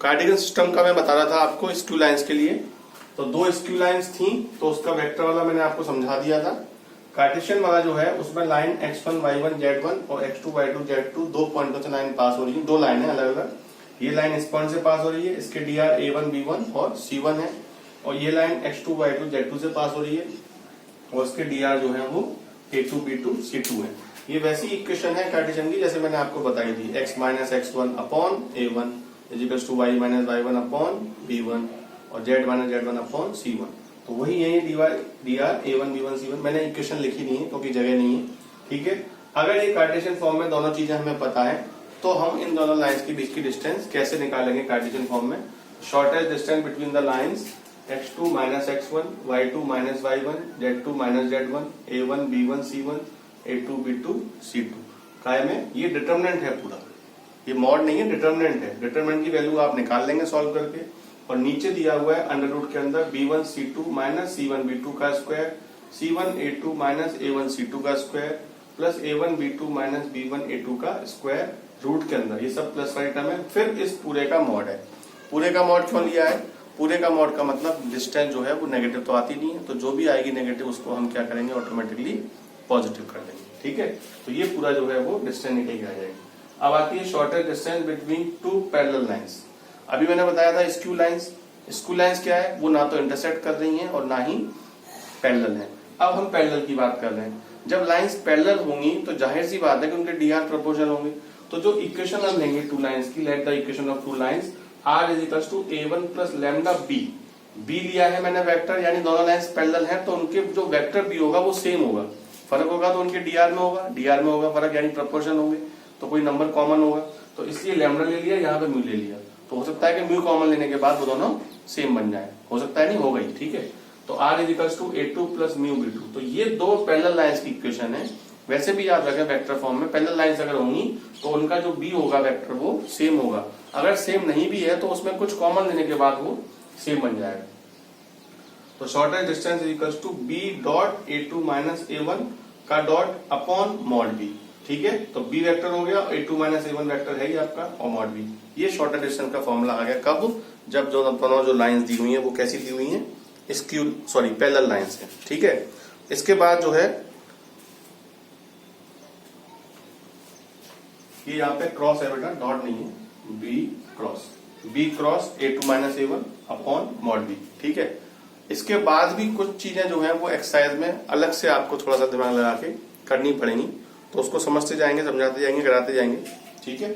Cartesian system का मैं बता रहा था आपको स्क्यू लाइंस के लिए। तो दो स्क्यू लाइंस थी, तो उसका वेक्टर वाला मैंने आपको समझा दिया था। कार्टेशियन वाला जो है उसमें लाइन x1 y1 z1 और x2 y2 z2 दो पॉइंटों से लाइन पास हो रही है। दो लाइन है अलग अलग। ये लाइन इस पॉइंट से पास हो रही है, इसके dr a1 b1 और c1 है, और ये लाइन x2 y2 z2 से पास हो रही है और उसके dr जो है वो a2 b2 c2 है। ये वैसी इक्वेशन है कार्टेशियन की जैसे मैंने आपको बताई थी, x माइनस x1 अपॉन a1 इजिकल्स टू y माइनस y1 अपॉन b1 और z minus z1 upon c1। तो वही यही dr a1 b1 c1। मैंने इक्वेशन लिखी नहीं है क्योंकि जगह नहीं है, ठीक है। अगर ये कार्टेशियन फॉर्म में दोनों चीजें हमें पता है तो हम इन दोनों लाइंस के बीच की डिस्टेंस कैसे निकालेंगे कार्टेशियन फॉर्म में। Shortest distance between the lines x2 minus x1 y2 minus y1 z2 minus z1 a1 b1 c1 a2 b2 c2 काय में ये डिटरमिनेंट है पूरा, ये मॉड नहीं है, डिटरमिनेंट है। डिटरमिनेंट की वैल्यू आप निकाल लेंगे सॉल्व करके, और नीचे दिया हुआ है अंडर रूट के अंदर b1 c2 minus c1 b2 का square, c1 a2 minus a1 c2 का square plus a1 b2 minus b1 a2 का स्क्वायर रूट के अंदर। ये सब प्लस वाली टर्म है। फिर इस पूरे का मॉड है। पूरे का मॉड क्यों लिया है? पूरे का मॉड का मतलब डिस्टेंस जो है वो नेगेटिव तो आती नहीं है, तो जो भी आएगी नेगेटिव उसको हम क्या करेंगे, ऑटोमेटिकली पॉजिटिव कर देंगे, ठीक है। तो ये पूरा जो है वो डिस्टेंस निकल के आ जाएगी। अब आती है shortest distance between two parallel lines. अभी मैंने बताया था स्क्यू लाइंस। स्क्यू लाइंस क्या है? वो ना तो इंटरसेक्ट कर रही हैं और ना ही पैरेलल है। अब हम पैरेलल की बात कर रहे हैं। जब लाइंस पैरेलल होंगी तो जाहिर सी बात है कि उनके डी आर प्रोपोर्शनल होंगे। तो जो इक्वेशन हम लेंगे टू लाइंस की, let the equation of two lines r is equals to a1 plus lambda b. B लिया है मैंने वेक्टर, यानी दोनों लाइंस पैरेलल हैं तो उनके जो वेक्टर बी होगा वो सेम होगा। फर्क होगा तो उनके डीआर में होगा, डीआर में होगा फर्क, यानी प्रोपोर्शनल होंगे तो कोई नंबर कॉमन होगा। तो इसलिए लैम्डा ले लिया, यहाँ पे म्यू ले लिया। तो हो सकता है कि म्यू कॉमन लेने के बाद वो दोनों सेम बन जाए, हो सकता है नहीं हो गई, ठीक है। तो r is equals to a2 plus mu b2। तो ये दो पैरेलल लाइंस की इक्वेशन है। वैसे भी याद रखें वेक्टर फॉर्म में पैरेलल लाइंस अगर होंगी तो उनका जो बी होगा वेक्टर वो सेम होगा। अगर सेम नहीं भी है तो उसमें कुछ कॉमन लेने के बाद वो सेम बन जाएगा। तो shortest distance is equals to b dot a2 minus a1 का डॉट अपॉन मॉड b, ठीक है। तो b वेक्टर हो गया, a2 माइनस a1 वेक्टर है ये आपका, और मॉड b। ये शॉर्टेस्ट डिस्टेंस का फॉर्मूला आ गया कब? जब दोनों जो लाइंस दी हुई है वो कैसी दी हुई है, पैरेलल लाइंस है, ठीक है। इसके बाद जो है ये यहाँ पे क्रॉस है बेटा, डॉट नहीं है, b cross a2 minus a1 upon mod b, ठीक है। इसके बाद भी कुछ चीजें जो है वो एक्सरसाइज में अलग से आपको थोड़ा सा दिमाग लगा के करनी पड़ेंगी, तो उसको समझते जाएंगे, समझाते जाएंगे, कराते जाएंगे, ठीक है।